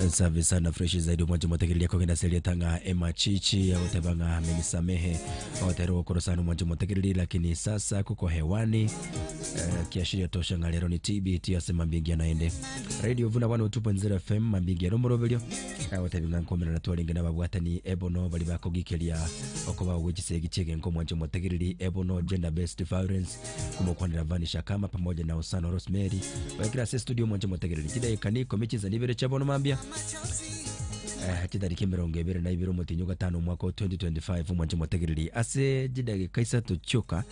Safi sana fresh zaidi mwanzo mwategeli yako kina selia tanga emachichi au tebanga amenisamehe au tero korosano mwanzo mwategeli lakini sasa kuko hewani kiashiria tosha ngalero ni TBT asema mbingi anaende radio vuna 102.0 FM mambingi ya romorobelio au tebanga nkomera na tuwalinga na babwata ni ebono bali bako gikelia okoba wejise gichege nko mwanzo mwategeli ebono gender based violence kumokwanira vanisha kama pamoja na Osano Rosemary wakira studio mwanzo mwategeli kidai kaniko michiza nibere chabono mambia kitariki 22 mutinyo gatano mwaka 2025 mwanzo mwategeri ase jidage kaisa tuchoka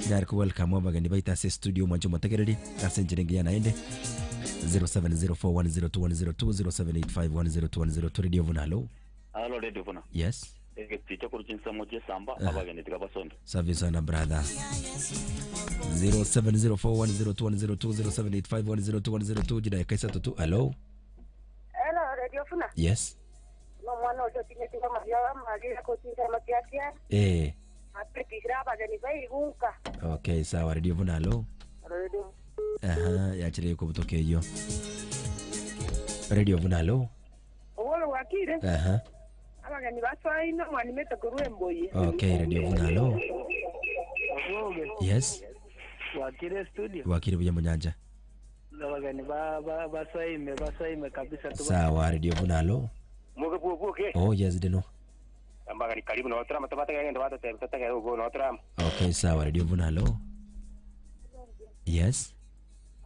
ndari ku welcome abagani baita ase studio mwanzo mwategeri ase njirenge yana ende 0704102102 0785102102 radio vuna hello radio vuna yes ticho kuruchinsa moje samba abagani tikabasonda service na brother 0704102102 0785102102 jidage kaisa tutu hello radio vuna yes mwana oto tinyetinga magia kotinga magia apetira bagani baigunka okay sawa radio vuna hello radio yachire ko butoke hiyo radio vuna hello wolo wakire abagani baswaino mwani metokurwemboye okay radio vuna hello yes wakire studio wakire buya munyanja abagani baswaime kabisa tu sawa radio vuna hello mugebubuke oh yes dino ambagani karibu na otra matabata ngende wata tata ugo na otra okay sawa radio vuna hello yes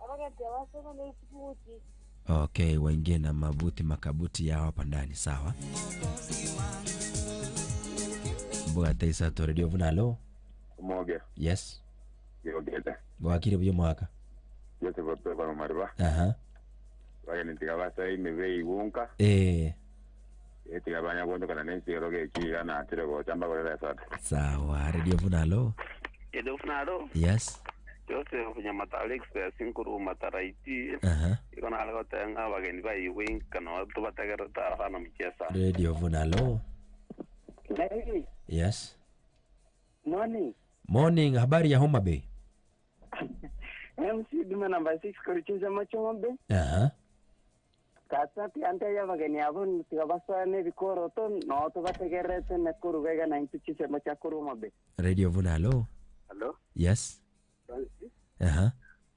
abagani wasema ni kibuti okay waingie na mabuti makabuti yao hapa ndani sawa bwa taisa to radio vuna hello moge yes yogeta wakire buyo mwaka yote bope kwa mariba bagani tikabasa imebe igunka tikabanya gondo kana nensi roge kiga na tire go chamba go le sata sawa radio vuna hello edo funado yes Jose kunya matalex ya sinkuru mataraiti ikona algo tenga bageni bai wing kana to batagara ta hana michesa radio vuna hello hey yes morning habari ya Homa Bay MC duma number 6 kuruchinza macho mbe kasati ante ya bageni abun tikabasa ne bikoro to no to bategerete ne kurugega 96 macha kuruma be radio vuna hello yes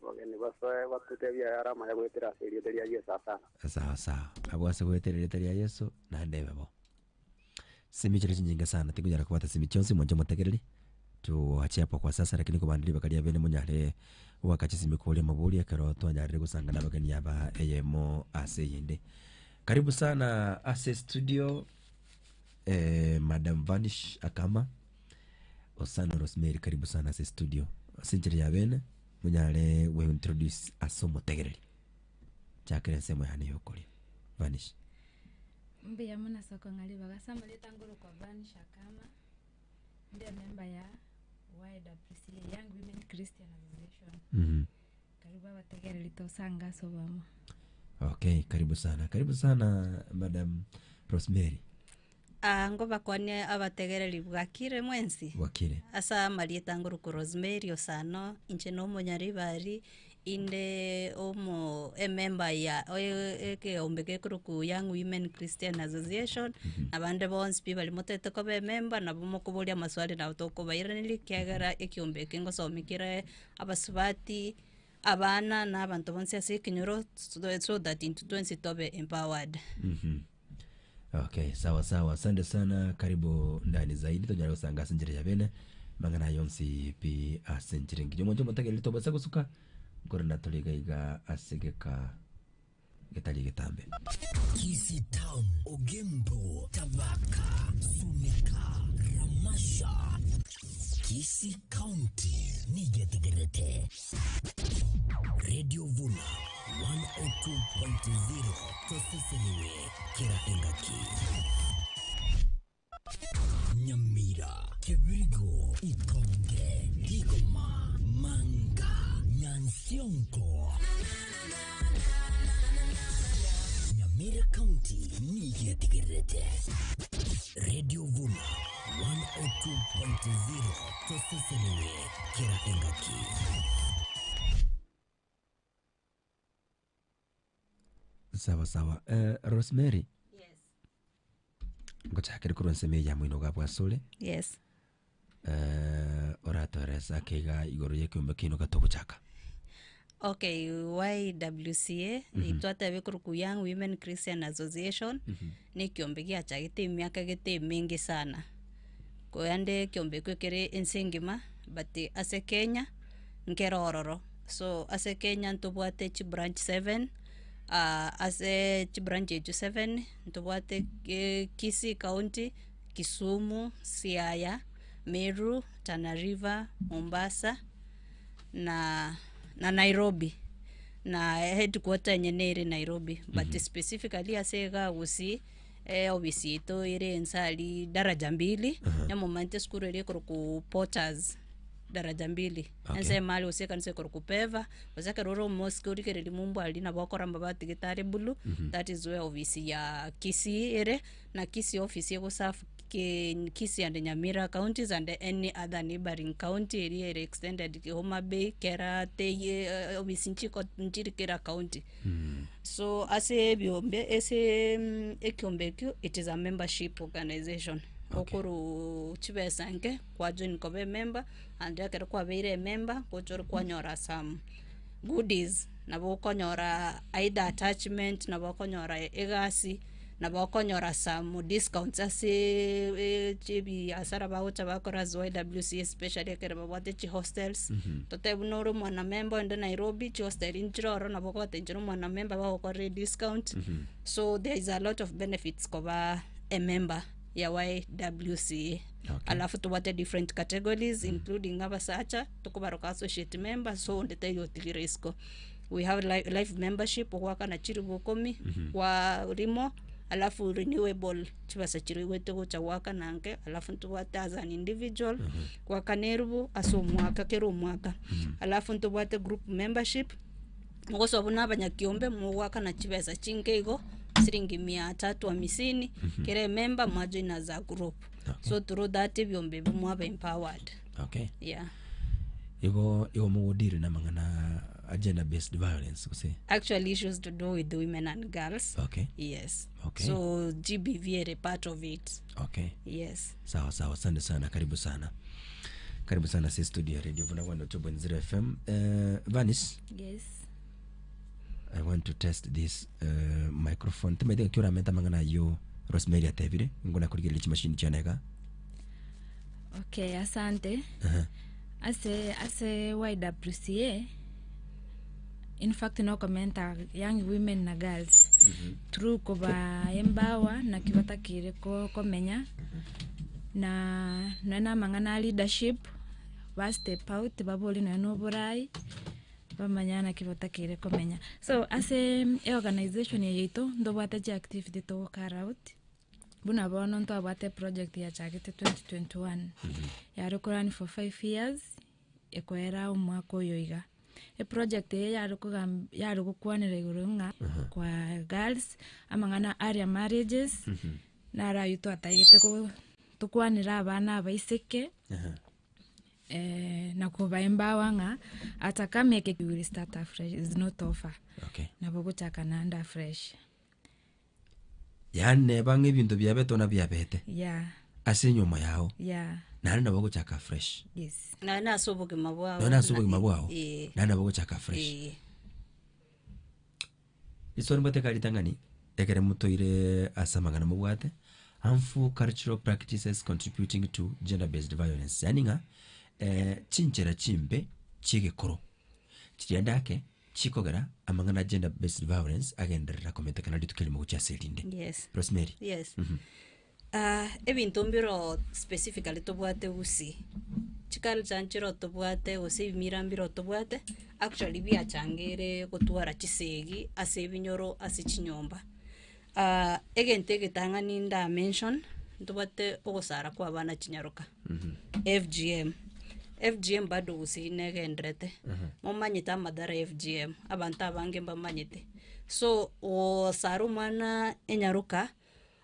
bageni basa batutebya arama ya gwetera serio teria Yesu sawa abwase gwetera teria Yesu na ndebebo simichire nyinga sana tikunyara kubata simichonsi mwanjo mutagereri tuachie hapo kwa sasa lakini kubandili bakalia bene munyare wakati simikole mabuli akaro twanyarire gusangana bagani aba AMO ase yinde karibu sana ase studio Madam Vanish Akama Osano Rosemary karibu sana ase studio sinjiri ya bene munyare we introduce asomo tegereri chakere sema yani yokoli Vanish mbe ya muna soko ngali bagasamba letangolo kwa Vanish Akama ndiye member ya YWCA Young Women Christian Association. Karibu wategere litosanga sobama. Okay, karibu sana Madam Rosemary. Ngoba kwane abategere libwakire mwensi. Wakire. Asa Marieta nguru ku Rosemary Osano inche no monyari bari inde omo member ya eke ombeke ku Young Women Christian Association abande bonse bali motete ko be member na bomo kubolia maswali na utoko bayirani kyagara ekyombeke ngo somikire abasubati abana na abantu bonse asikinyoro so that into 20 tobe empowered. Okay, sawa asante sana karibu ndani zaidi tonyara usanga sinjire yabene mangana yonsi pi asenjire ngije mwanjo mutageli to basa gusuka gorna toligaiga asegeka getali getambe Kisi Town Ogembo Tabaka Sumika Ramasha Kisi County Nigetegerete Radio Vuna 102.0 Toseselewe Kira Engaki Nyamira Kibirigo Ikonge Digoma Manga Nyansionko Nyamira County Nigetegerete Radio Vuna 102.0 Toseselewe Kira Engaki sawa. Rosemary. Yes. Ngochakere kuronseme ya mwino gabwa sole. Yes. Oratoresa kega igoro yekiumbe kino gatoguchaka. Okay, YWCA itwate bikuruku Young Women Christian Association ni kiombe giachagite miaka gite mingi sana. Koyande kiombe kwekere ensingima but ase Kenya nkerororo. So ase Kenya ntubwate chi branch 7 ase chi branch 7 ntubwate Kisii County, Kisumu, Siaya, Meru, Tana River, Mombasa na Nairobi na headquarter nyenere Nairobi but specifically asega usi obisi to ire ensali daraja mbili ya momante skuru ire ku Porters daraja mbili ense mali useka nse ku Peva useka roro mosque uri kere limumbu ali na bakora mbabati gitare bulu that is where obisi ya Kisii ire na Kisii office yego safu Kisii and Nyamira counties and any other neighboring county area extended Homa Bay, Kera, Teye, Obisinchiko, Njirikera county. So ase biombe ese ekiombekyo it is a membership organization. Okuru chibesanke kwa join kobe member and yakere kwa beire member kochoro kwa nyora some goodies nabo konyora either attachment nabo konyora egasi nabo konyora some discounts ase chibi asara baucha bakora YWCA especially yakere babate chi hostels tote bunoro mwana member ende Nairobi chi hostel injiro nabo kote injiro mwana member bakora discount so there is a lot of benefits koba a member ya YWCA. Alafu tubate different categories including abasacha tukubaroka associate member so ndete yotili risko. We have life membership waka na chiribu 10 kwa rimo alafu renewable chibasa chiriwe tego cha waka nange alafu tubate as an individual kwa kanerubu aso mwaka kero mwaka alafu tubate group membership ngoso abuna banyakiombe mu waka na chibasa chinkego siringi 350 kere member majoina za group so through that biombe bumwa empowered. Yeah. Igo muodiri na mangana agenda based violence kuse actually issues to do with the women and girls. Yes. So GBV is a part of it. Yes. Sawa asante sana, karibu sana sisi studio Radio Vuna 102.0 FM. Vanis. Yes. I want to test this microphone. Tumede kyora meta mangana yo Rosemary atevire ngona kurigele chimashini chaneka. Okay, asante. Ase YWCA in fact no commenta young women na girls through koba embawa na kibata kire ko komenya na mangana leadership ba step out baboli no burai bamanyana kibata kire komenya so ase organization yeito ndo bata activity to carry out buna bono ndo bata project ya chagete 2021 ya run for 5 years ekoera umwako yoiga project ya rukwanira igurunga kwa girls amangana area marriages na rayuto atayete ko tukwanira abana abaiseke na kubaimba nga atakameke we start afresh is not offer na bogo chakana anda fresh yanne bange bintu byabeto na byabete asenyuma yao na bogo chaka fresh na asoboke mabwao na bogo chaka fresh isoni bote kalitangani ekere muto ile asamangana mubwate harmful cultural practices contributing to gender based violence yaninga chinchera chimbe chige koro chiyandake chikogera amangana gender based violence agenderera komete kana litukeli mu chaselinde. Rosemary. Ebintu mbiro specifically tobwate usi chikal chanchiro tobwate usi mirambiro tobwate actually biachangere kotwara chisegi ase binyoro ase chinyomba egente getangani nda mention tobwate ogosara kwa bana chinyaroka FGM bado usinegendrete momanyita madara FGM abanta bange mbamanyite so o sarumana enyaruka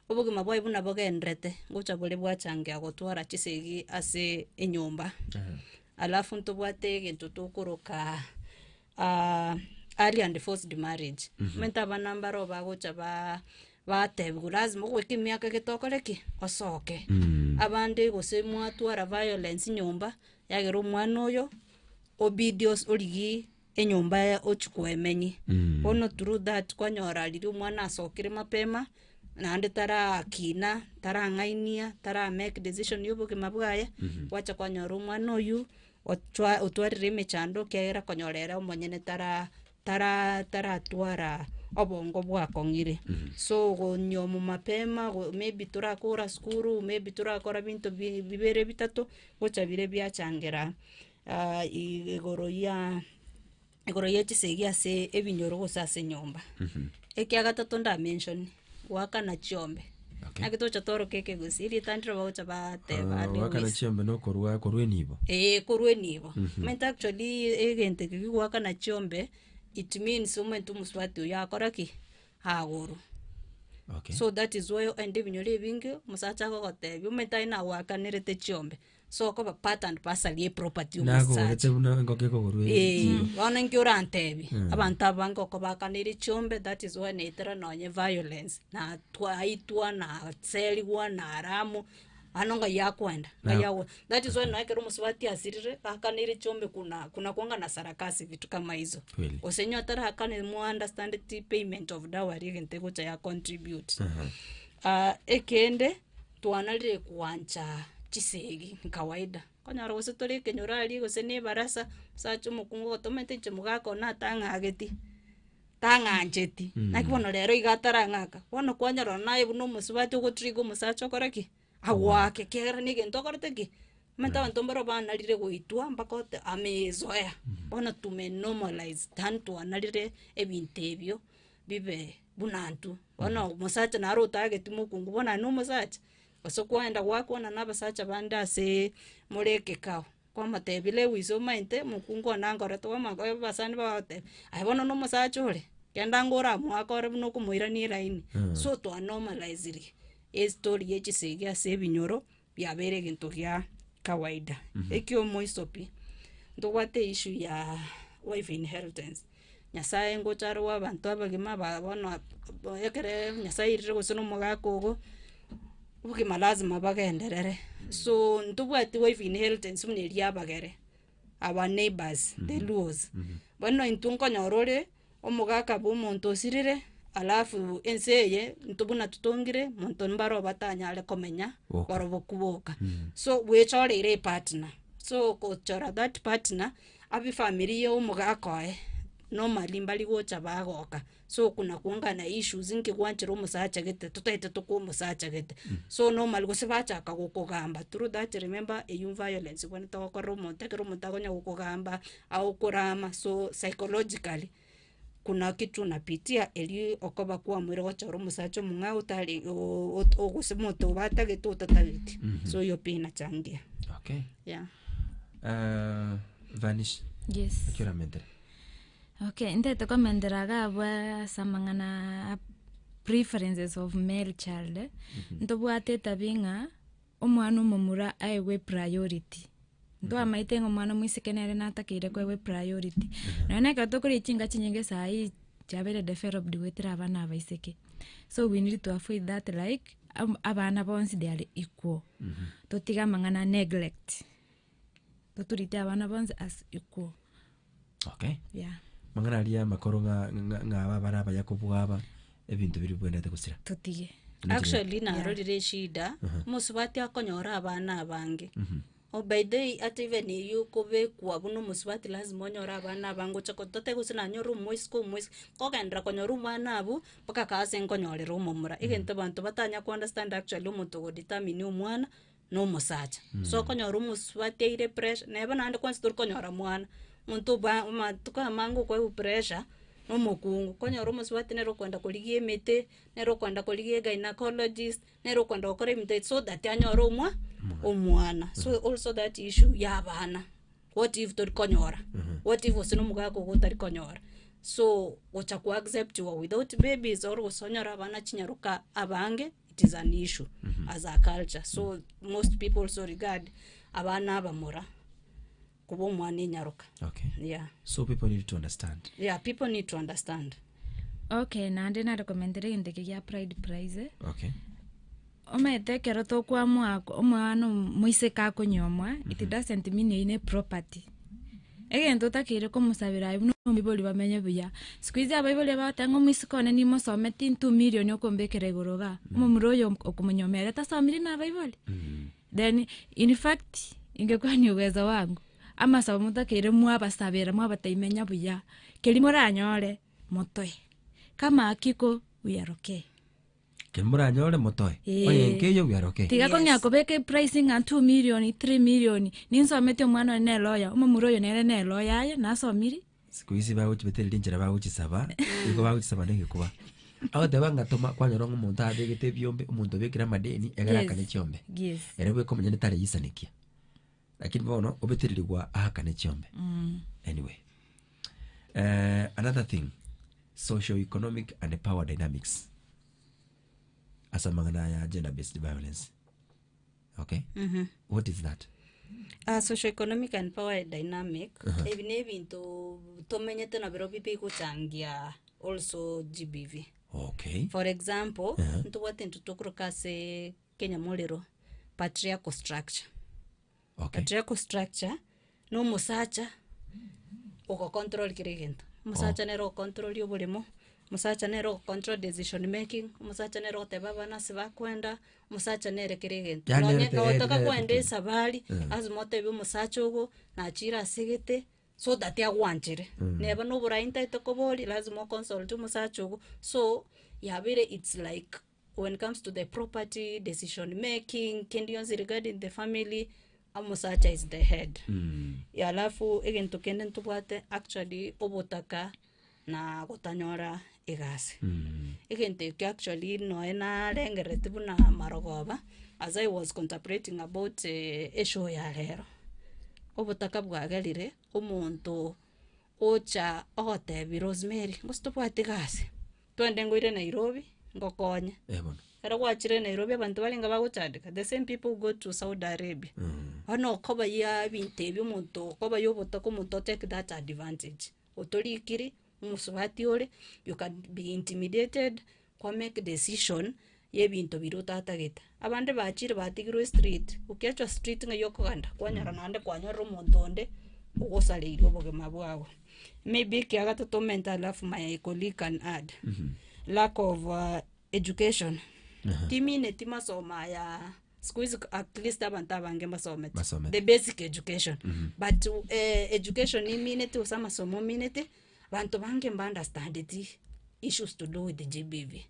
obugima bwa ibuna bogendrete ngocha bole bwachange agotwara chisegi ase enyomba alafu ntobwate gento tokoroka early and forced marriage menta banambaro bagocha batebi lazima gwiki miaka gitokoreki osoke abande gosemwa atwara violence nyumba yagera umwana oyo obidios origi enyumba ochukwemenyi ono through that kwanyora riri umwana asokire mapema nande tara kina tara ngainia tara make decision yobuke mabwaya wacha kwanyora umwana oyu otwarire mechando kera konyorera umonyene tara twara obongo bwakongire so gonyomu mapema maybe turakora skuru maybe turakora bintu bibere bitatu gocha bire byachangira igoro ya chisegia se ebinyoro gosase nyomba ekia gatatu nda mention waka na chiombe akitocha toro keke gusiri tandro bagocha bateba waka na chiombe no korwe nibo korwe nibo meant actually egente waka na chiombe it means umuntu muswati yakoraki haguru okay so that is why ende binyore bingi musacha gogotebi umenta ina waka nerete chiombe so ko part and parcel ye property umusacha nako tebuna ngokeko korwe wana ngiura antebi abantu abango ko bakaniri chiombe that is why netera nonye violence na twaitwa na seliwa na aramu anonga yakwenda ngayawo that is why naikero muswati asirire akaniri chiombe kuna kuanga na sarakasi vitu kama hizo osenyo atara akane mu understand the payment of dowry gente gocha ya contribute ekende twanalire kuancha chisegi kawaida konyara gositore kenyorali gosene barasa sacho mukungo tomete chemugako na tanganjeti nakibono rero igatara ngaka bono kwanyara naye buno musubati gotrigo musacho koraki awake kera ni gento korteki menta ntombero banalire goitwa mbakote amezoea bono tume normalize tanto analire ebintebyo bibe bunantu bono musacha naro target mukungu bona no musacha oso kwenda gwakona nabasacha banda se mureke kao kwa matebile wizo mainte mukungu nangora to mago basani baote ai bono no musacha ore kenda ngora mwakore no kumuira ni line so to normalize story yechisege ase binyoro byabere gintu gya kawaida ekyo moisopi ndogwate issue ya wife inheritance nyasaye ngocharo abantu abagima babona ekere nyasaye irire gosono mugakogo ubugima lazima bagenderere so ndubwate wife inheritance muneri abagere our neighbors the laws bono intunko nyorore omugaka bumuntu osirire alafu enseye ntubuna tutongire muntu mbaro batanyale komenya borobokuboka so wechorere partner so kochora that partner abi family yo mugakoe normally mbali gocha bagoka so kuna kuangana issues inki gwanchiro musacha gete tutaite tuko musacha gete so normally gosibacha kagokogamba through that remember a violence when tokoro monte kero montagonya gokogamba au kurama so psychologically kuna kitu napitia eli okoba kwa mwire gochoro musacho munga utali ogusemoto batagete utatagete so yo pina changia okay yeah vanish yes akira mentere okay ndete komenderaga bwa samangana preferences of male child ndobwate tabinga omwana omumura aiwe priority ndo amaitengo mwana mwisekenere natakire kwewe priority na katokori chinga chinyenge sai chabere developed wetira abana abaiseke so we need to avoid that like abana bonse they are equal totiga mangana neglect toturite abana bonse as equal okay yeah mangana alia makoronga ngaba bana bayakobwaba ebintu biri bwenda tegusira totige actually na rorire shida musubati akonyora abana abange obaide ative ni yuko be kwa buno musubati lazima onyora abana abango chakotote gusina nyoru moisko kogendra konyoru mwana abu paka kase nkonyorera umumura igente bantu batanya ku understand actually umuntu go determine umwana no musacha so konyoru musubati ire pressure neba nande kwansitur konyora mwana muntu ba matuka mango kwa pressure no mukungu konyoru musubati nero kwenda kuligie mete nero kwenda kuligie gynecologist nero kwenda okore mite so that anyoru umwana so also that issue ya bana what if to konyora what if osino mugako gotari konyora so ocha ku accept you without babies or osonyora bana chinyaruka abange it is an issue as a culture so most people so regard abana abamura kubo mwana nyaruka. Okay. Yeah. So people need to understand. Yeah, people need to understand. Okay, na ndi na recommendere indike ya Pride Prize. Okay. Omete kero to kwa mwako omwana muise ka kunyomwa it doesn't mean ine property. Egento takire ko musabira ibuno mbiboli bamenye buya. Squeeze abiboli batango muisikone ni mosometi 2 million yokombekere goroga. Mumuroyo okumunyomera tasomiri na abiboli. Then in fact ingekuwa ni uwezo wangu ama sababu mutakire mwabasabira mwabataimenya buya. Kelimora nyore motoe. Kama akiko we are okay. Kemura nyore motoe. Oye nkeyo we are okay. Tiga ko nyako beke pricing and 2 million 3 million. Ninso mete mwana ne lawyer. Umuroyo ne lawyer ya na somiri. Siku hizi ba uchi beteli njira ba uchi saba. Iko ba uchi saba ndenge kuba. Aho debanga toma kwa nyorongo umuntu abegete byombe umuntu bekira madeni egarakane cyombe. Yes. Erebwe ko munyene tare yisanikia. Lakini bono obetelirwa ahakane cyombe. Anyway. Another thing. Socio-economic and power dynamics. Asa magana ya gender-based violence. Okay? What is that? Socio-economic and power dynamic. Ebi to menyete na biro pipi kuchangia also GBV. Okay. For example, ntuwate ntutukuru kase Kenya Molero patriarchal structure. Okay. Patriarchal structure no musacha oko control kirigento. Musacha nero control yobulimo. Musacha nero control decision making. Musacha nero tebaba nasi bakwenda. Musacha nere kirigento. Nonye otoka kwende sabali azumote bi musacha ugo na achira sigete so that ya wanchire. Neba no burainta itokoboli lazima consult musacha ugo. So yabire it's like when it comes to the property decision making, conditions regarding the family, musacha is the head. Ya alafu again tukende ntubwate actually obotaka na gotanyora igase. Again take actually no ena lengerete buna marogoba as I was contemplating about issue ya lero. Obotaka bwagalire omuntu ocha otebi Rosemary ngostobwate igase. Twende ngoire Nairobi ngokonye. Era wachire Nairobi abantu balinga baguchandika. The same people go to Saudi Arabia. Ono koba ya bintebi umuntu koba yobotaka umuntu take that advantage. Otorikiri umusubati ole you can be intimidated kwa make decision yebinto biruta atageta. Abande bachire batigirwe street. Ukiachwa street ngayoko ganda kwanyara nande kwanyara umuntu onde ugosale iroboge mabwawo. Maybe kiagatoto mental of my colleague can add. Lack of education. Timine timasoma ya squeeze at least abantu abange masomete. The basic education. But education ni minute usama somo minute bantu bange understand the issues to do with the GBV.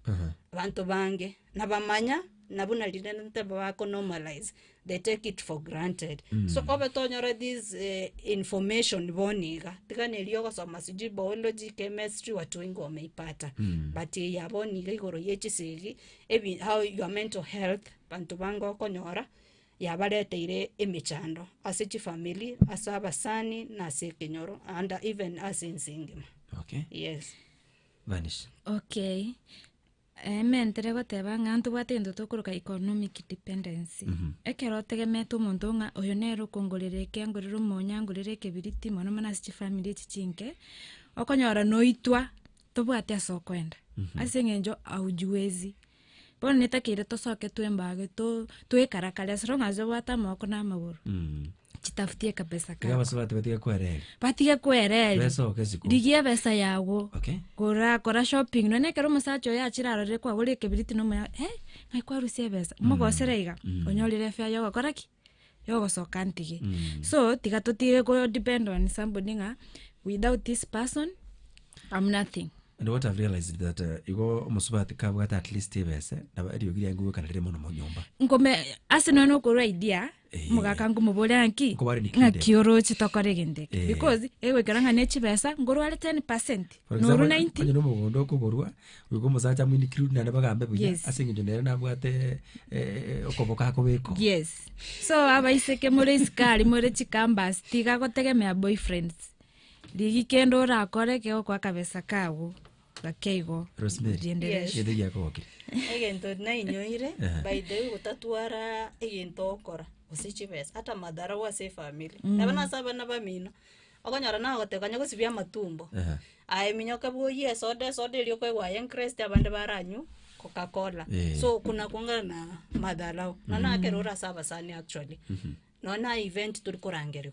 Bantu bange nabamanya nabuna lidente bako normalize. They take it for granted. So obatonyora this information boniga tikane liyo soma siji biology chemistry watu wengi wameipata. But ya boniga igoro yechisigi ebi how your mental health bantu bango konyora yabareteire emichando asichi family asabasani na sekenyoro and even as in singing. Okay. Yes. Vanish. Okay. Mentere goteba ngantu batendo tokuruka economic dependency. Ekero tegemeto muntu nga oyo nero kongorere kengorero monyangorere kebiriti mono mana sichi family chichinke. Okonyora noitwa tobwate asokwenda. Asengenjo aujuezi. Bono netakire tosoke twembage twekarakale as long as wata moko na maguru. Chitafutie kabisa ka. Kama sabati batia kwerere. Batia kwerere. Pesa okesiku. Digie besa yawo. Okay. Kora shopping no nekero musacho ya chirarore kwa gure kebiriti no mya ngaikwa rusie besa. Mugosereiga. Onyolire fya yogo koraki. Yogo sokantige. So tigatotire go depend on somebody nga without this person I'm nothing. And what I've realized is that you go musubati kabwata at least bese na bari yogira nguwe kanare mono monyomba. Ngome asino no ko idea mugaka ngumubole anki ngakioro chitokore gendeke because ewe karanga nechi besa ngoro ale 10% noru 90 onye no mugondo kugorwa ugo musacha mwini kiru na bagambe buya asinge ndere na bwate okoboka kobeko. Yes. So abaiseke muri skali muri chikamba stiga gotegemea boyfriends ligi kendo rakore keo kwa kabesa kawo bakeigo Rosemary yende yako wakiri egento na inyoire by the way utatuara egento okora usichibes hata madhara wa se family nabana saba na bamino okonyara na gotekanya gusibia matumbo ai minyoka boye soda ilio kwa Wine Crest abande baranyu Coca-Cola so kuna kuanga na madhara na kerora saba sani actually na event tulikorangero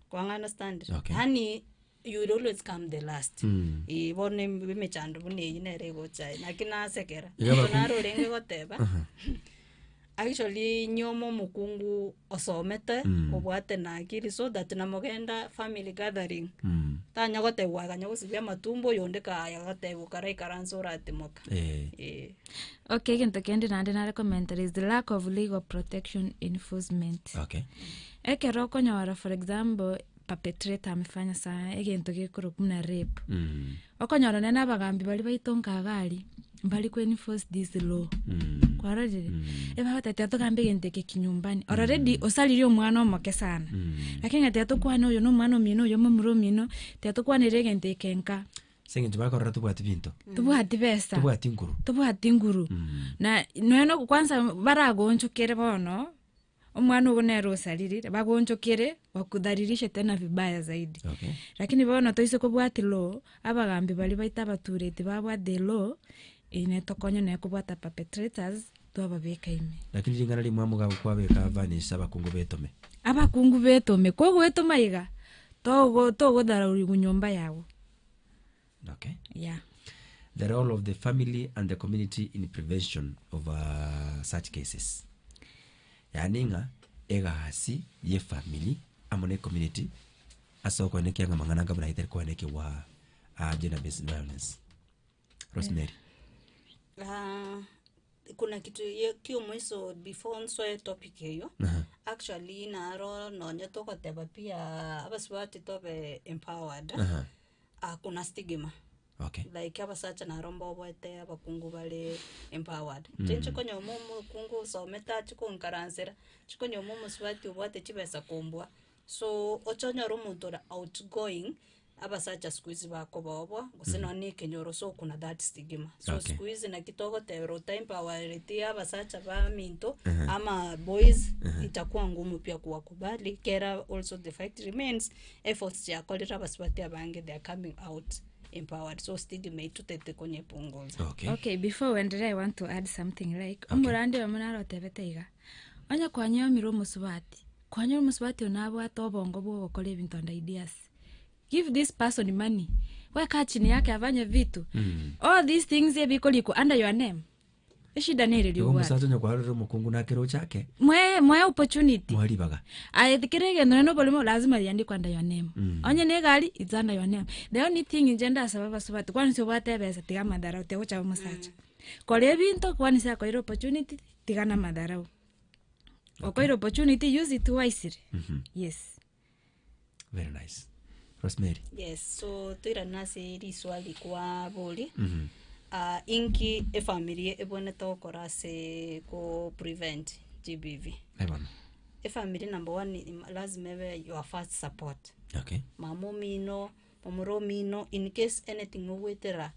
kwa understand hani you will always come the last ibone bimechando bune inere gocha nakina sekera na rorenge goteba actually nyomo mukungu osomete obwate na akili so that na mogenda family gathering tanya gotewa kanya gusibia matumbo yonde ka ya gotewa kara ikaranzora atimoka okay kinto kendi na recommend is the lack of legal protection enforcement ekero konyora for example perpetrator amefanya sana egento gekoro kumna rape okonyora nena bagambi bali baitonka gari mbali ku enforce this law kwa radi eba hata tukambe gente kinyumbani already osaliri omwana omoke sana lakini ati tukwane uyo no mwana mino uyo mumuro mino tukwane regente kenka senge tubakora tubwati binto tubwati besa tubwati nguru na no kwanza baragonchokere bono omwana ugonero saliri bagonchokere wakudharirisha tena vibaya zaidi lakini bono toise kubwati law abagambi bali baita baturete babwa the law inetokonyo na kubwata perpetrators twababeka ime lakini lingana limwe amuga kwabeka vanisha abakungu betome kogo etoma iga togo dharuri gunyomba yawo the role of the family and the community in prevention of such cases yaninga egasi ye family amone community asoko ne kyanga mangana ngabana iter ko ne kiwa gender based violence. Rosemary kuna kitu kio mwiso before nso topic hiyo actually naro nonye toko teba pia abaswati tobe empowered kuna stigma like abasacha na rombo bote abakungu bale empowered tenche konyo mumu kungu someta chiko nkaransera chiko nyomumu swati bote chibesa kombwa so ochonyo rumuntu outgoing abasacha squeeze bako bobo gusino ni kenyoro so kuna that stigma so squeeze na kitogo tero time power abasacha ba minto ama boys itakuwa ngumu pia kuwakubali kera also the fact remains efforts ya kolera abaswati abange they are coming out empowered so stigma itutete kwenye punguza okay before I want to add something like umurande bamunaro tebeteiga anya kwanyo miro muswati onabo atobongo bwo gukora ibintu and ideas. Give this person money. Weka chini yake afanye vitu. All these things biko liko under your name. Shida nere liwa. Umusato nyakwarero mukungu na kero chake. Mwe opportunity. Mwali baga. Ayethikirege no bolimo lazima yandikwe under your name. Onye ne gali it's under your name. The only thing in gender sababa subati kwani sio bate besa tiga madara uteocha umusacha. Kole binto kwani sa kwa opportunity tigana madara. Okoiro opportunity use it wisely. Yes. Very nice. Rosemary. Yes, so tuira nasi ri swali kwa boli. Inki family ebone tokora se ko prevent GBV. Family number 1 lazima be your first support. Okay. Mamomino, pomoromino in case anything wetera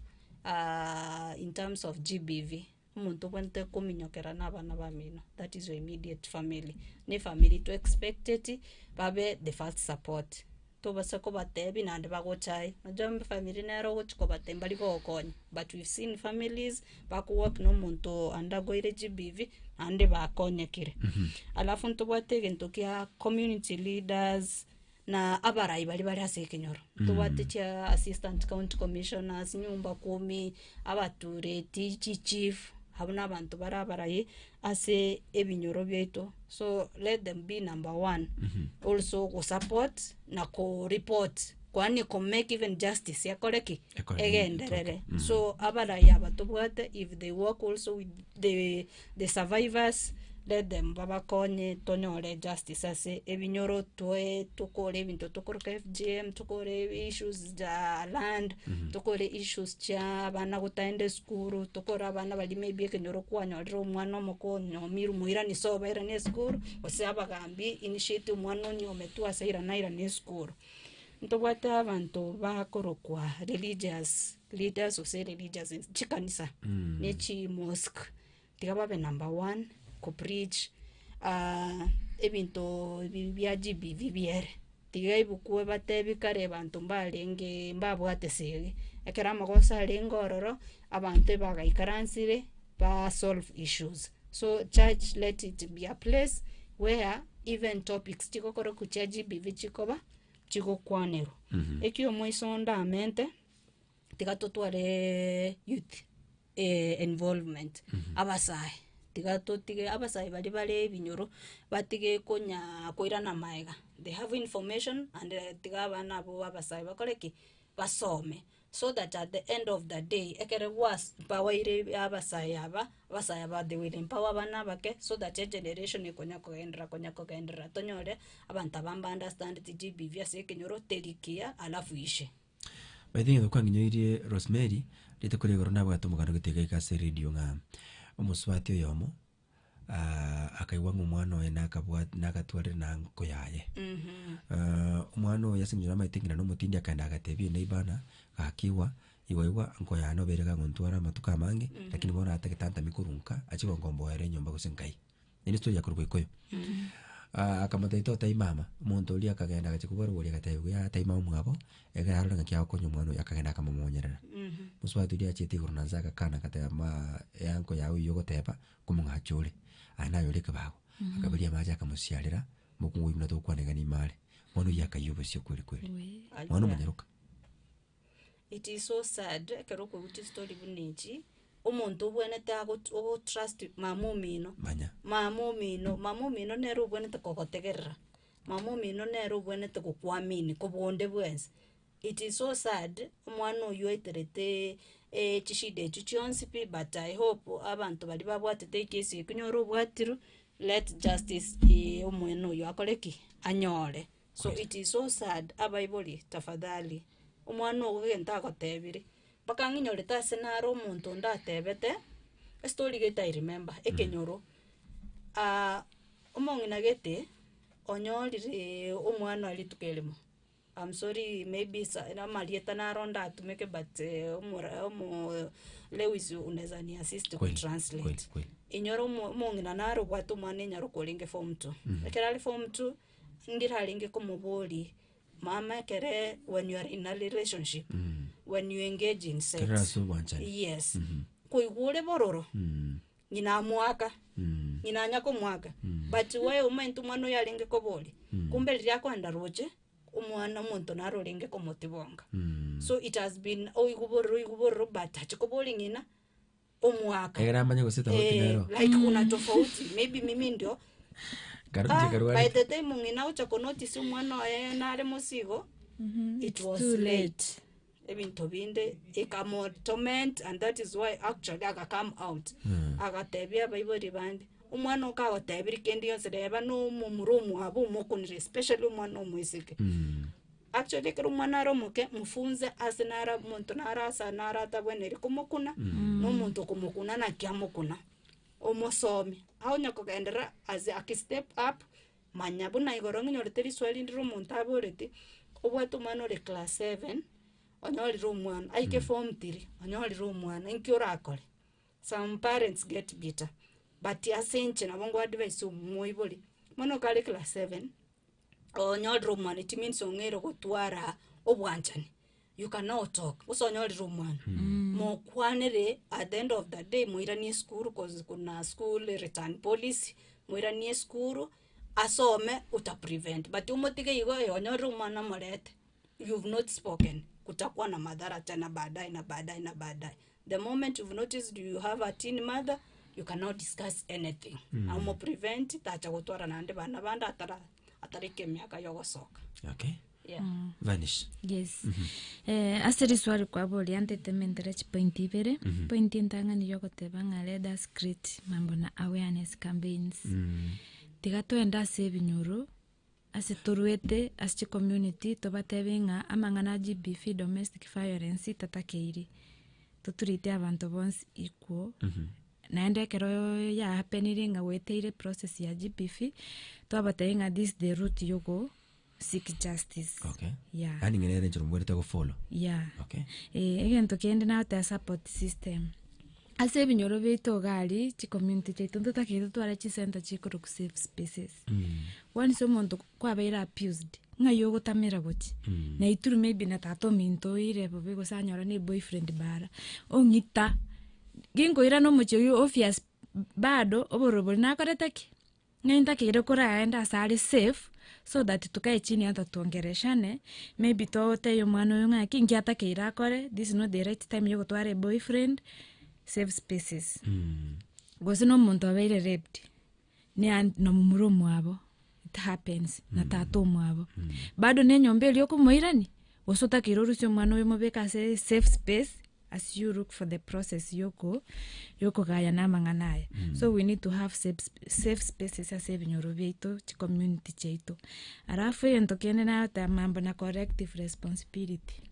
in terms of GBV. Umuntu kwente kuminyokera nabana bamino. That is your immediate family. Ne family to expect it babe the first support. To basako batebi nande bagochai najombe family nero gochiko batembali bokonya but we've seen families baku work no muntu undergo ile GBV ande bakonya kire alafu ntobwate gento kya community leaders na abarai bali hase kenyoro tobwate cha assistant county commissioners nyumba 10 abature chief habuna abantu barabarai ase ebinyoro byeto so let them be number 1 also go support na ko report kwani ko make even justice ya koleki egenderere so abarai abatobwate if they work also with the survivors let them baba konye tonyore justice ase ebinyoro toe tukore ebintu tukoroka FGM tukore issues ja land tukore issues cha bana gutaende skuru tukora bana bali maybe kenyoro kwanyora omwana omokonyo miru muira ni soba era ni skuru ose abagambi initiate omwana ni ometua saira naira ni skuru ntobwata abantu bakorokwa religious leaders ose religious chikanisa nechi mosque tigababe number 1 ko preach ebinto bya GBV biere tiga ibukwe batebi kare bantu mbalenge mbabwate sege ekera amagosa arenga ororo abantu bagaikaransire ba solve issues. So church, let it be a place where even topics chikokoro kucha GBV chikoba chikokwanero ekyo moisonda amente tiga totware youth involvement abasai tiga totige abasai bali binyoro batige konya koirana maega. They have information and tiga bana abo abasai bakoreki basome so that at the end of the day ekere was power abasai aba they will empower bana bake so that a generation ikonya kogendera tonyore abantu abamba understand the GBV asekenyoro terikia alafu ishe. I think the kwanginyoirie Rosemary lite kuri goro nabwo atumugano gitega ikase radio nga omuswati yomo akaiwa umwana we nakatware na nko yaye umwana we yasimjira mayitingira no mutindi akanda agatebi neibana akiwa iwa nko yano bereka ngontwara matuka mange lakini bona atakitanta mikurunka achibo ngombo ere nyomba gusenkai ni story ya kurugwe koyo akamataito taimama umuntu uli akagenda agachikubara uli akatayo ya taimama mwabo egararo ngakiao konyo mwana akagenda akamumonyerera muswati uli achiti kurunanza kana katama yanko yawe yogotepa kumunga chole anayo leka bago akabalia maja akamusialira mukungu ibna to kwanega ni male mwana yakayubo sio kweli mwana munyaruka. It is so sad keroko uti story bunechi umuntu bwene tago trust mamumino nero bwene takokotegerera mamumino nero bwene takokwamini kobonde bwense. It is so sad umwana uyu eterete chishide chichionsipi but I hope abantu bali babwatete ikesi kunyoro bwatiru let justice umwana uyu akoreki anyore. So it is so sad abaiboli tafadhali umwana uyu genta akotebire bakanginyore tasenaro umuntu ndatebete story geta I remember ekenyoro umongina gete onyorire umwana ali tukelemo. I'm sorry maybe na marieta na ronda atumeke but Lewis unaweza ni assist ku translate inyoro mongina naro bwatu mane nyaro kolinge form 2 ekera form 2 ndira linge komoboli mama kere when you are in a relationship when you engage in sex yes kuigure bororo nyina mwaka nyina nyako mwaka but wewe umentu mwana yalinge koboli kumbe lyako andaroje umwana muntu narolinge komotibonga so it has been oiguboro but achikoboli ngina omwaka egramba gusita hotinero like kuna tofauti maybe mimi ndio by the time ngina uchako notice umwana nare musigo it was too late ebinto binde ikamo torment and that is why actually aga come out agatebya bayibori bandi umwana ukawatebiri kendi yose reba no mumurumu abo mukunire especially umwana omwisike actually kero umwana romuke mufunze asinara muntu nara sanara tabweneri kumukuna no muntu kumukuna na kyamukuna omosomi aho nyako gendera as a step up manyabu na igoro nyorete swali ndiro muntu aboreti obwatu mano le class 7 onyoli rumwana aike form 3 onyoli rumwana inkyora akole. Some parents get bitter but yasenche na bongo advice moiboli mono kale class 7 onyoli rumwana it means ongero gotwara obwanchani you cannot talk usonyoli rumwana mo kwanere at the end of the day moirani school cause kuna school return policy moirani school asome uta prevent but umotike yigo onyoli rumwana morete you've not spoken kutakuwa na madhara tena baadaye. The moment you've noticed you have a teen mother you cannot discuss anything amo prevent tacha gutwara nande bana banda atarike miaka yogosoka. Okay. Yeah. Vanish. Yes. Aseri swali kwa boli antete mentere point ibere point intanga ni yogoteba ngale das create mambo na awareness campaigns tigato enda save nyuru asituruete aschi community tobatebenga amangana GBV domestic violence tatakeiri tuturite abantu bonse equal naende kero ya happening weteire process ya GBV tobatenga this the route yogo seek justice. Okay. Yeah. Ani ngene njero mwete go follow. Yeah. Okay. Egento kende na ta support system ase binyoro bito gali chi community chetu tutakire twara chi center chikoro ku safe spaces one so monto kwa baira abused ngayo gutamira gochi na ituru maybe na tato minto ire bobe go sanyora ni boyfriend bara ongita gingo ira no mucho yo obvious bado oborobo na koretaki ngenda kire kora aenda sare safe so that tukae chini hata tuongereshane maybe tote yo mwana yo ngaki ngiata kire akore this is not the right time yo gutware boyfriend safe spaces gosi no muntu abaire raped ni no mumuro mwabo it happens na tato mwabo bado ne nyombeli yo kumoirani osota kiruru cyo mwana we mobeka se safe space as you look for the process yoko gaya na manganaya so we need to have safe spaces as ebinyoro byeito chi community cheito arafu ento kene na ta mambo na corrective responsibility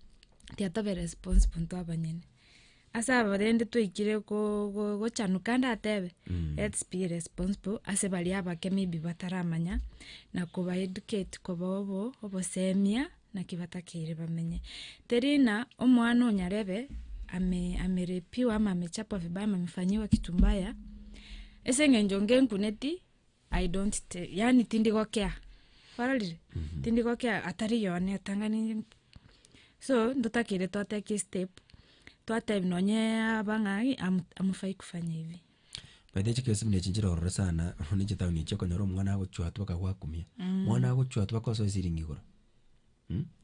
tiata be responsible to abanyene asa barende twikire go chanukanda atebe let's be responsible ase bali abake maybe bataramanya na kuba educate kuba obo semia na kibatakire bamenye terina omwana onyarebe amerepiwa ama amechapwa vibaya amefanyiwa kitu mbaya ese ngenjonge nkuneti I don't yani tindigokea farali tindigokea atari yone atangani so ndotakire twateke step twate binonye abangai amufai kufanya hivi baide chike simne chinjira horora sana ni chita ni choko nyoro mwana gochwa twaka gwakumia mwana gochwa twaka so siringi goro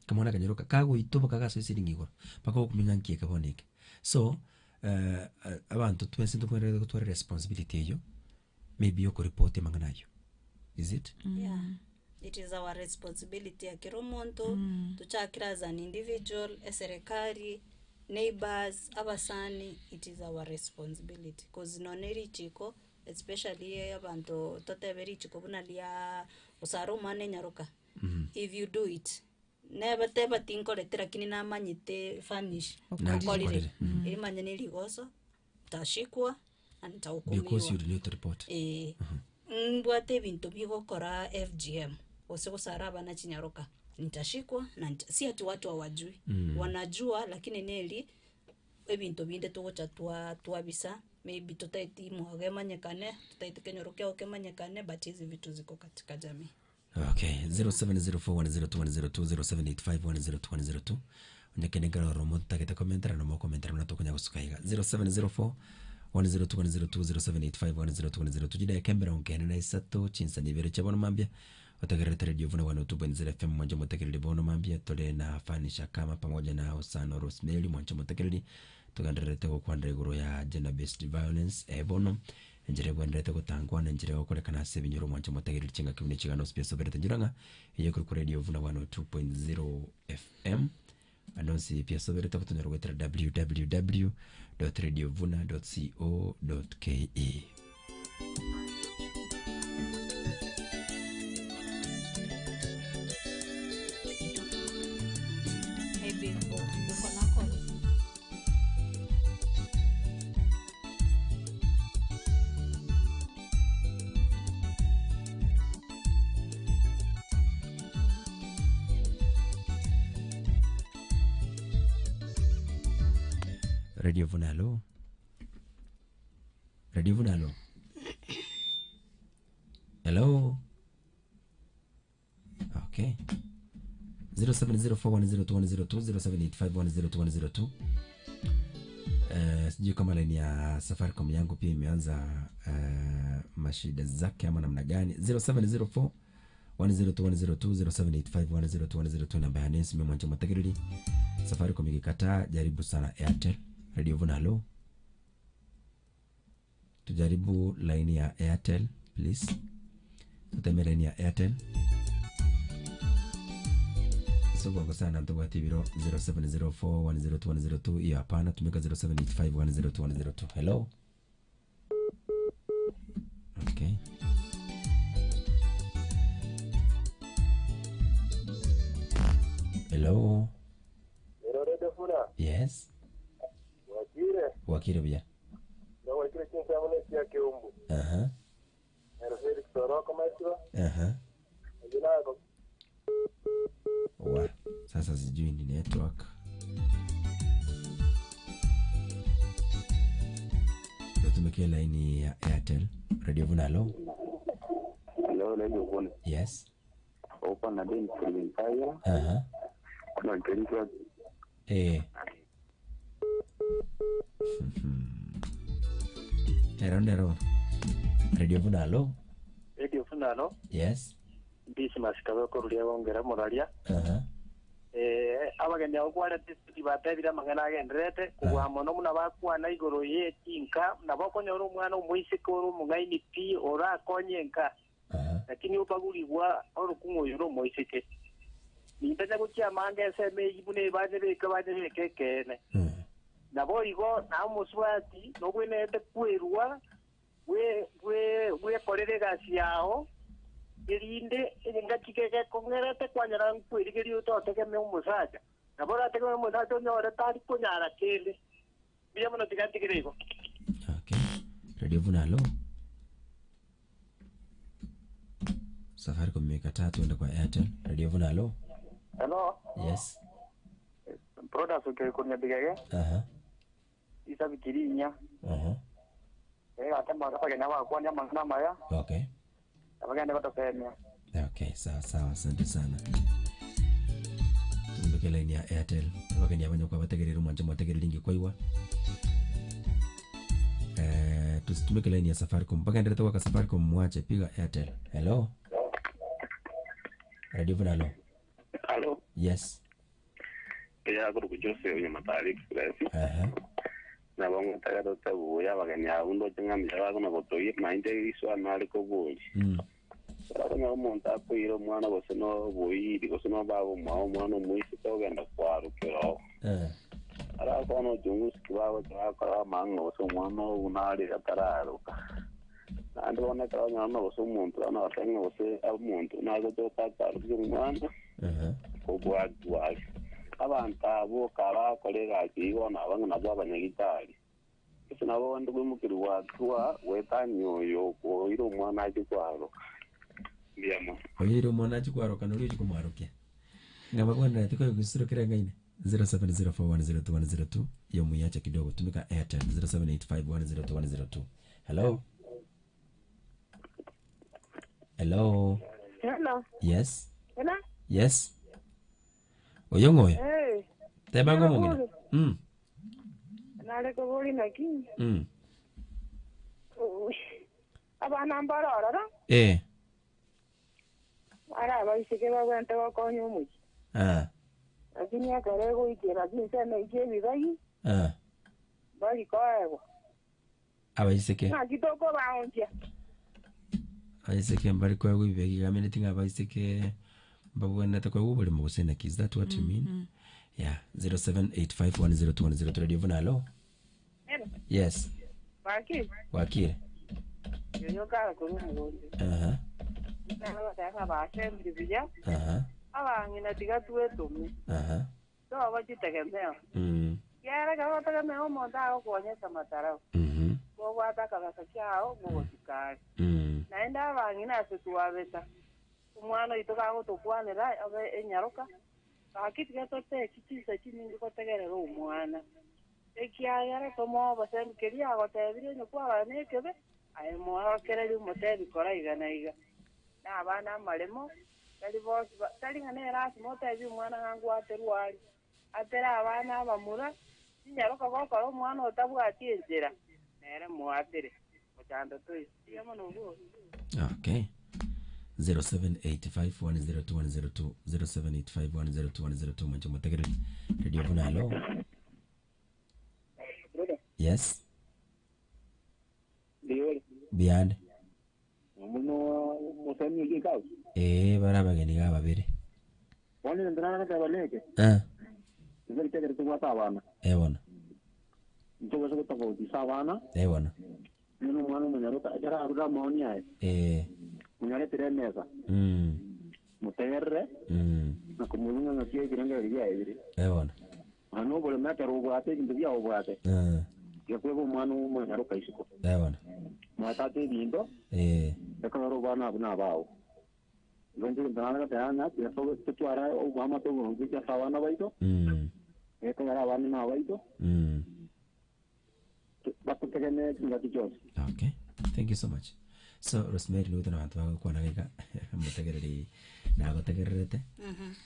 kamwana kanyoro kago itoboka gaso siringi goro paka okuminga nkie kaboneke so abantu twense tukwere gutwara responsibility yo maybe yo ko report manganayo is it yeah it is our responsibility akiro monto tuchakira as an individual eserekari neighbors abasani it is our responsibility cause noneri chiko especially abantu toteberi chiko bunalia usaro mane nyaruka if you do it never teba tinko letera kinina manyite furnish okolire imanya niligoso tashikwa antaukumiwa because you didn't report mbwate bintu bigokora FGM osego saraba na chinyaruka nitashikwa na si ati watu hawajui wanajua lakini neli ebintu binde tugocha twabisa maybe tutaiti mwagemanyekane tutaiti kenyoroke okemanyekane but hizi vitu ziko katika jamii. Okay 0704102102 0785102102 onyekenengara romo taketa commentara no commentara na tokonya gusukaiga 0704 102102 jida kembera onkene na isato chinsa nibere chabono mambia otagereta radio vuna 102.0 FM mwanje motekelele bono mambia tole na fanisha kama pamoja na Osano Rosemary mwanje motekelele tuganderete ko kwandre guru ya gender based violence ebono njire bwendete ko tangwa na njire ko rekana sebinyoro mwanje motekelele chinga kimne chigano space oberete njiranga iyo ku radio vuna 102.0 FM anonsi pia soberete ko tunyoro ko www.radiovuna.co.ke Radio Vunalo. Radio Vunalo. Hello. Okay. 0704102102 0785102102. Sijui kama line ya Safaricom yangu pia imeanza mashida zake ama namna gani. 0704 102102 0785102102 namba ya Nancy Mwanje Matagereri. Safaricom ikikataa jaribu sana Airtel. Radio Vunalo. Tujaribu line ya Airtel please. Tuteme line ya Airtel. So kwa sana ntoba tibiro 0704102102 iyo hapana tumeka 0785102102. Hello. Okay. Hello. Yes. Wakire bia. No wakire chinta mwana kia keumbu. Erferi kusoro kama ito. Jina yako. Wa. Sasa sijui ni network. tumekia laini ya Airtel Radio Vunalo. Hello, Radio Vunalo. Yes. Open na din kulimpaya. Kuna kwenye Nero. Radio Vunalo. Radio Vunalo. Yes. Bisi masikawe ko rulia wongera moralia. Abagenda okwara tisi batebira mangana agendrete kuwa mono muna bakwana igoro ye tinka nabakonyora umwana umuisikoro mungaini pi ora konyenka. Lakini upagulibwa orukungoyoro moisike. Nitaja kuchia mange seme ibune baje bekabaje kekene. Nabo igo na muswati no bwenete kwerwa we korere gasi yao irinde ingakikeke kongerete kwanyara kwirigeri utoteke me umusaja nabora teke me umusaja nyore tari kunyara kende biya muno tigatikirego. Okay. Radio Vunalo. Safaricom mekata tuende kwa Airtel. Radio Vunalo. Hello. Yes. Products uke kunya bigege. Isa bikirinya. Atema kapagenda wakwanya mangana maya. Okay. Abagenda batofemia. Okay, sawa, asante sana. Tumbeke line ya Airtel. Abagenda abanyo kwa bategerera umanje mwategerera ingi kwaiwa. Tusitumike line ya Safaricom. Bagenda reta kwa Safaricom mwache piga Airtel. Hello. Radio Vunalo. Hello. Yes. Ya guru kujose unya matari express. Na bango tagado tabu ya baganya undo tenga mjaba kuna botoye mainde iso anali ko boyi. Abanya umonta kwiro mwana boseno boyi bikosono babo mwana muisi togenda kwaru kero. Ara kono jungus kibawo kwa mango so mwana unali atararuka. Ando ona ka nyama so muntu ana watenga wose amuntu nago to tataru mwana. Ko bwa abantu abo kaba kolega kigona abanga abanyagitari ese nabo bandi gwimukiri watwa wetanyoyo ko iro mwana agikwaro ndiyamo oyiro mwana agikwaro kanuri kumwaruke ngaba bwana tiko gusiro kirengaine 0704102102 yo muyacha kidogo tumika Airtel 0785102102. Hello. Hello. Yes. Yes. Oyongoya. Tebango mungina. Nale ko boli naki. Abana mbarara ra? Ara baisike bagwente bakonyo muki. Lakini akarego ikera binsene ikebi bai. Bali kwaego. Abaisike. Na kitoko baonja. Abaisike mbali kwaego ibegi gamene tinga abaisike Babwana takwa ubole mugusena is that what you mean? Yeah, 0785102102 Radio Vunalo. Yes. Wakire. Yo kala ko mugondi. Na taka ba assembly bija. Abangina tiga tuetumi. So abachitegemea. Yara kama tegemea monda ko nyesa matarao. Bo wataka bakachao bo tikari. Naenda abangina setuwabeta. Umwana itoka ngo tokwanira abe enyaruka akiti gatote kitisa kiningi kotegerera umwana ekiagara tomo basem keria gotebire no kwa nekebe aye mwa kereri motebi koraiga naiga na abana malemo kali boss kali ngane rasi motebi umwana hangu aterwali atera abana bamura nyaruka gokora umwana otabwati enjera nere muatere mutando toyi yamono ngo. Okay. 0785102102 0785102102 mancho mutagereri Radio Vunalo. Yes. Beyond. Musani kikao. Barabageni ga babiri. Wani ndana ka baleke. Nzuri tegere tuwa tabana. Bona. Ntoba soko tofauti sawana. Bona. Nino mwana mwenyaruka ajara aruda maoni yae. Munyare tiremeza. Mutere. Na kumulunga ngakie kiranga riya ibiri. Bona. Ano bole mata robo ate ndivya obwate. Yakwebo mwana mwenyaruka isiko. Bona. Mata te bindo. Yakana robo na bao. Ndio ndana tena ya sogo tutwara obama to ngi ya sawana baito. Yakana wani na baito. bakutegemea kingati cyose. Okay, thank you so much. So Rosemary ni utana watu wako na wika mutegereri na gotegererete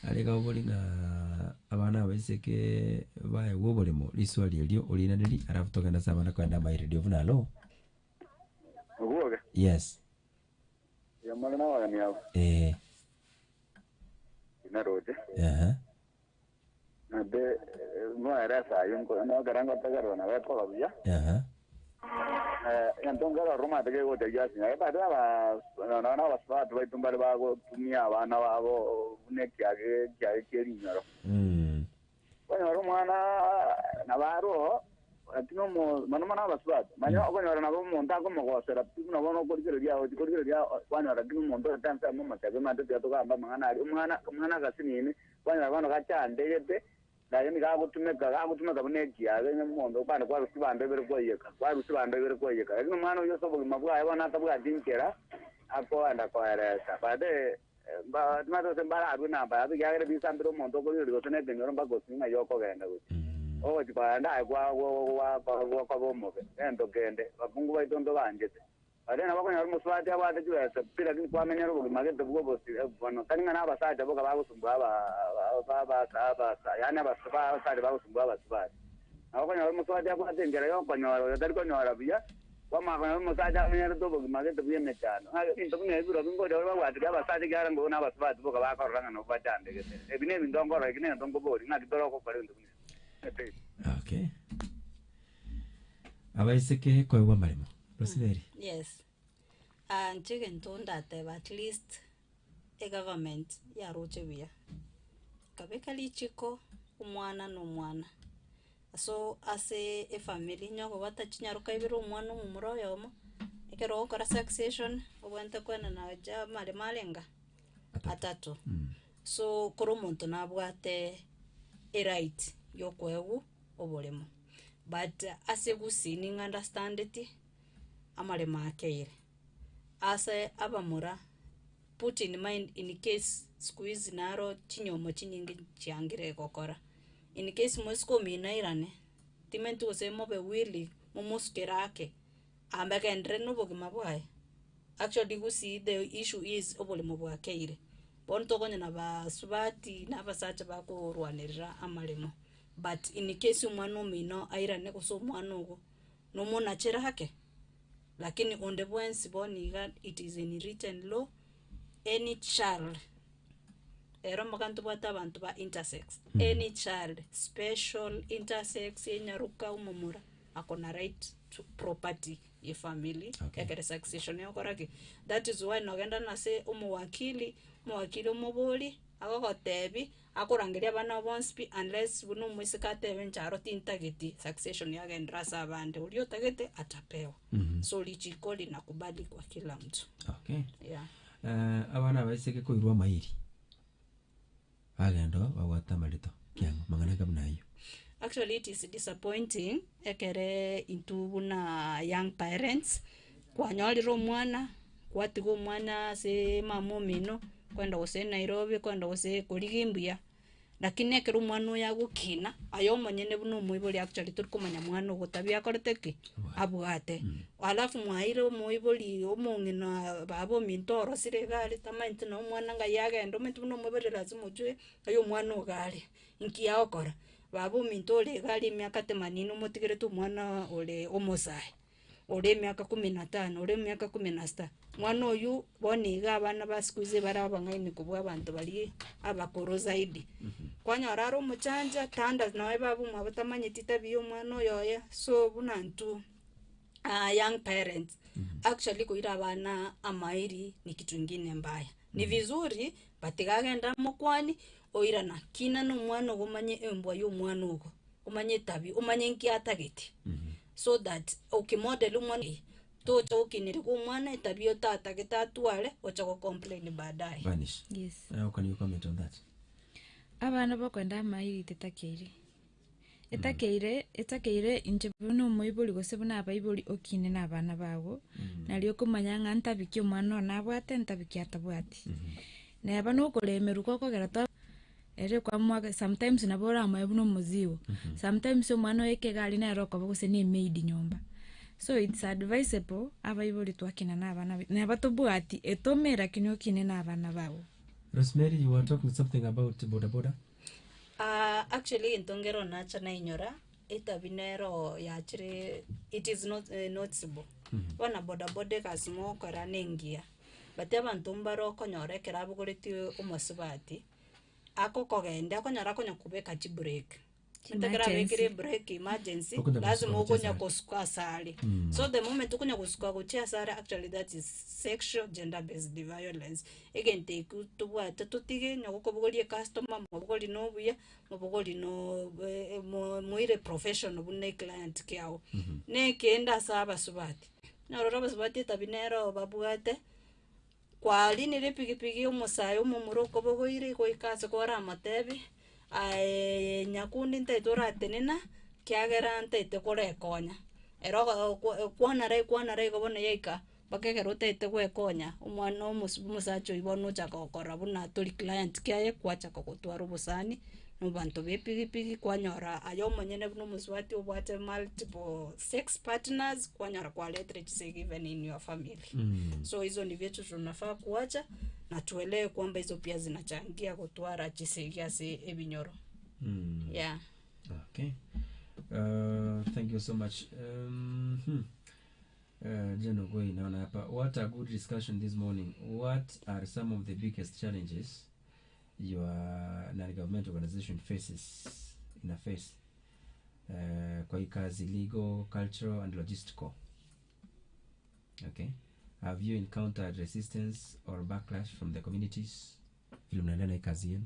arika ubolinga abana beseke bae wobolimo liswali elio olinaneli arafu tokenda sabana kwenda my radio vunalo. Ugoge? Yes. Ya malana wa ni hapo. Inaroje? Na de no era sayungo no garango tagaro na wepo kabia. Entonces la Roma te llegó de ya sin ahí para no vas tu vai tumbar bago tumia bana bago ne que dinero. Bueno, Roma na baro atino mo mana vas mañana bueno na bo monta como go será no bono por que dia bueno ahora que un montón de tanto mo te mate te toca mana gasini bueno gacha ndegete la yemi ga gutume kabuneki yawe nyamondo bana kwa rusibande bere koyeka ino mano yo sobo mabwa yabona tabwa dinkera ako anda kwa resa bade ba mato sembara abuna ba abi yagere bisambiro mondo ko yoro tene denyo mba ko singa yoko genda guti o tipa anda kwa bomo endo gende bapungu baitondo banjete ade na bakanya muswati abade juesa pira kin kwa menyero bo magete bo bosi bono kaninga na basaja boka bagusumbwa ba yani abasaba sare bagusumbwa basaba abakanya muswati abade ngera yo konyoro yadari konyora biya wama kana musaja menyero to bo magete biye metano into bune biro bingo de ba ga basaja gara ngo na basaba boka bakoranga no bajande gete ebine bindongo ra ikine ndongo bori na kitoro ko pare ndo bune. Okay. Abaiseke kwa wa marimo. Rosemary. Yes. Chicken tonda te at least a government ya roche bia. Kabekali chiko umwana no mwana. So ase a family nyoko wata chinyaruka ibiro umwana mumuro yomo. Ekero okora succession obwente kwena na ja malenga atatu. So koro muntu nabwate a right yokwewu obolemo. But ase gusini understand it amalema akeire. Ase abamura put in mind in case squeeze naro chinyomo chinyingi chiangire kokora. In case mosko minairane timentu osemo be willy momuskerake ambeka endreno bogimabwae. Actually gusi the issue is obolemo bwakeire. Bonto konya na basubati na basacha bako rwanirira amalemo. But in case umwana mino airane kuso umwana ugo no mona chera hake. Lakini on the points boniga it is in written law any child makantu bata abantu ba intersex any child special intersex yenyaruka umumura akona right to property ye family ekere succession yokoraki. That is why nogenda na say umuwakili umubuli agogotebi akurangiria bana bonspi unless buno mwisikate bencharo tintageti succession yagendra sabande ulio tagete atapewa. So lichikoli na kubali kwa kila mtu. Okay. Yeah. Abana baiseke ko irwa mairi agendo bawata malito kyango mangana kabna hiyo. Actually it is disappointing ekere into buna young parents kwa nyoliro mwana kwatigo mwana se mamo mino kwenda ose Nairobi kwenda ose Koligimbia lakini ekero mwana ya gukina ayo monyene buno muiboli actually turukumanya mwana gotabia koreteki abwate alafu mwaire muiboli omongina babo mintoro siregale tamanti no mwana nga yagendo mentu buno muiboli lazima ujue ayo mwana ogale inki yaokora babo mintole gali miaka 80 mutigere tu mwana ole omosai ole miaka 15 ole miaka 16 mwana oyu boniga abana basikuze baraba ngaini kubwa abantu bali abakoro zaidi kwanya raro muchanja tanda nawe babu mwabatamanye titabiyo mwana oyo so bunantu young parents actually kuira abana amairi ni kitu kingine mbaya. Ni vizuri batigagenda mukwani oira na kina no mwana gumanye embwa yo mwana ugo umanye tabi umanye nkiatageti so that ukimodel umwana to chokiniri ku mwana tabio tata getatwale ocha ko complain baadaye. Vanish. Yes. How can you comment on that? Abana bakwenda mairi tetakeire etakeire inche buno moiboli gosebuna abaiboli okine na abana bago nalio kumanyanga ntabikyo mwana nabwate ntabikya tabwati na abana ukolemeruko kogera to ere kwa mwaga sometimes nabora amabuno muziwo sometimes omwana weke gali na roko bagose ni maid nyomba so it's advisable abaibuli twakina n'abana n'abatobwati etomera kinyo kine n'abana babo. Rosemary, you were talking something about boda. Actually intongero nacha na inyora eta binero yachire it is not noticeable. Wana boda kasimo karanengia but abantu mbaro konyore kerabu koleti umosubati ako kogende akonyara konya kubeka chi break ntakera bekire break emergency lazima ukonya kusuka sali. So the moment ukonya kusuka kuchia sali, actually that is sexual gender based violence. Again take to what to tige nyoko bogoli customer bogoli no buya bogoli no muire professional bune client kyao ne kenda saba subati na rora subati tabinero babuate kwa lini le pigipigi umusayo mumuroko bogoire ko ikase ko ramatebi nyakundi ntetora tenena kiagera ntete kore konya ero kwana rai gobona yeka bakegero tete gwe konya umwana umusacho ibono chaka okora buna tuli client kiaye kwacha kokotwara busani no bantu bepigipigi kwanyora ayo monyene buno muswati obwate multiple sex partners kwanyora kwa literature even in your family. So hizo ni vitu tunafaa kuacha na tuelewe kwamba hizo pia zinachangia kutwara chisegasi ebinyoro. Yeah. Okay. Thank you so much. Jeno Goi naona hapa, what a good discussion this morning. What are some of the biggest challenges your non-government organization faces in a face kwa kazi legal, cultural and logistical? Okay. Have you encountered resistance or backlash from the communities? Vile mnaendana kazi yenu?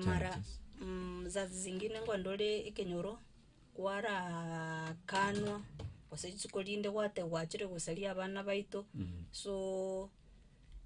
Mara zazi zingine ngondole ikenyoro kwara kanwa kwasechikolinde wate wachire kusalia abana baito. So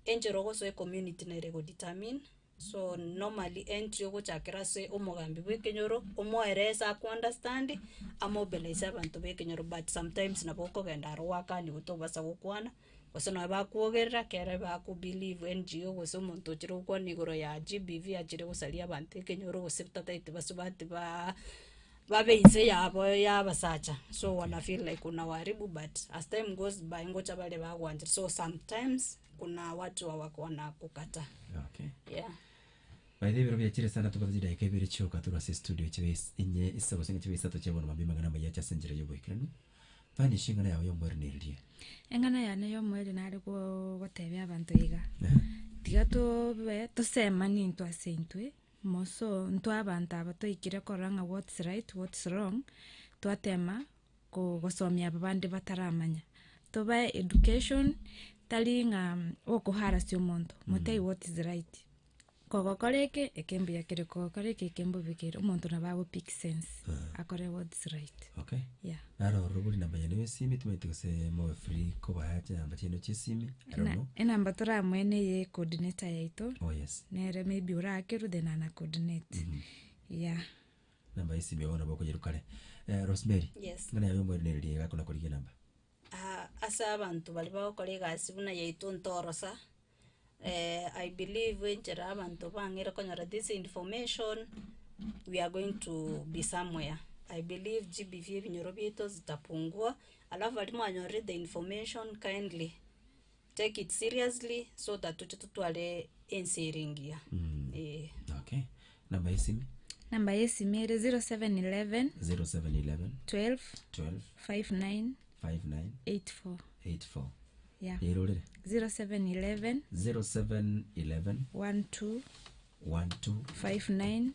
enjero goso community na rego determine. So normally entry go chakira se umugambi bwekenyoro umueresa ku understand amobilize abantu bekenyoro, but sometimes naboko genda rwaka ni utobasa gukwana wasana bakuogerera kere baku believe NGO goso muntu chiro kwa nigoro ya GBV achire gusalia abantu bekenyoro gosepta taite basubati babeize yabo yabasacha, so wana feel like kuna waribu, but as time goes by ngocha bale bagwanje, so sometimes kuna watu hawakona kukata. Okay. Yeah. By the way, chire sana tukazida ikebere choka turase studio chibes inye isabo singa chibes sato chebona mabima ngana mayacha senjere yobo ikiranu fani shingana yawo yomwere nirie engana yana yomwere nari gotebya abantu iga tiga to be to sema ni ntwa sentwe moso ntwa abantu abatoikire koranga what's right what's wrong twatema gosomya abandi bataramanya to ba education talinga okuhara sio mondo mutei what is right kogokoreke ekembe yakire kogokoreke ekembo bikire umuntu nababo pick sense akore what's right. Okay. Yeah. Naro rubuli namba ya niwe simi tumete kose mo free ko bahaje namba chino chisimi I don't know. Namba tora mwene ye coordinator yaito. Oh yes. Nere maybe urakiru then ana coordinate. Yeah. Namba isi beona boko yerukale. Rosemary. Yes. Ngana yayo mwene niliye gakona kulige namba. Asa abantu bali bakolega asibuna yaito ntorosa. I believe when abantu bangera konyara this information we are going to be somewhere. I believe GBV binyorobiito zitapungua, alafu alimu anyore the information kindly take it seriously so that tutwale ensiringia. Okay. Namba yesimi 0711 12 59 84. Yeah. 0711 12 59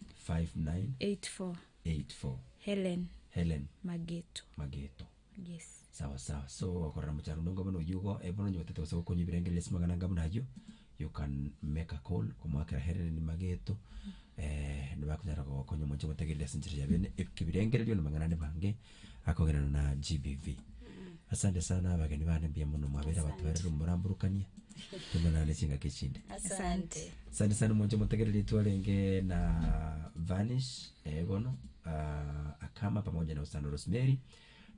84. Helen Mageto. Yes. Sawa. So wakorana mcharo ndongo bano yugo ebono nyotete so konyi birengele simagana ngabuna hajo you can make a call kumwaka Helen Mageto nibakunyara ko konyo muje mutegele sinjira yabene ikibirengele byo mangana ne bange akogerana na GBV. Asante sana abageni bane bya muno mwabera batwara umuramburukanye tumana lekinga kechinde. Asante sana muje mutegerele twalenge na Vanish ebono akama pamoja na Usano Rosemary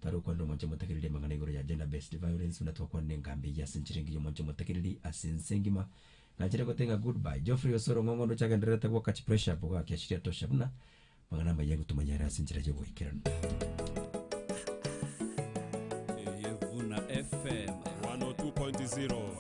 taruko ndo muje mutegerele mangana igoro ya gender based violence unatoka kwa ngambi ya sinchiringi muje mutegerele asinsengima na chire gotenga goodbye Geoffrey Osoro ngongo ndo chagendereta kwa catch pressure kwa kiashiria tosha buna mangana mayengo tumanyara sinchira jobo ikirano. FM 102.0